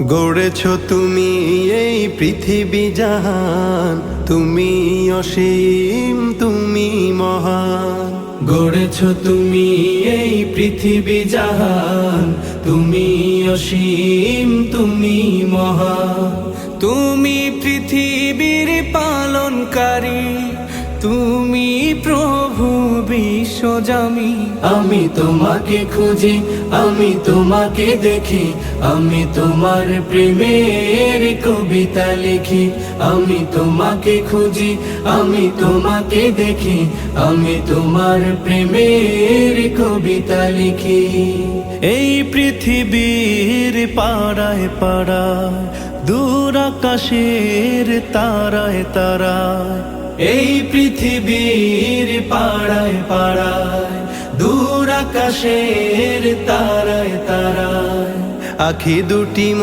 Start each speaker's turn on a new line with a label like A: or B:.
A: গড়েছ তুমি এই পৃথিবী জাহান, তুমি অসীম, তুমি মহান।
B: গড়েছ তুমি এই পৃথিবী জাহান, তুমি অসীম, তুমি মহান। তুমি পৃথিবীর পালনকারী, তুমি প্রভু বিশ্বজামি। আমি তোমাকে খুঁজি, আমি তোমাকে দেখি, আমি তোমার প্রেমের কবিতা লিখি। আমি তোমাকে খুঁজি, আমি তোমাকে দেখি, আমি তোমার প্রেমের কবিতা লিখি। এই পৃথিবীর পাড়ায় পাড়ায়, দূর আকাশের তারায় তারায়। এই পৃথিবীর পাড়ায় পাড়ায়, দূর আকাশের তারায় তারায়।
A: আখি দুটি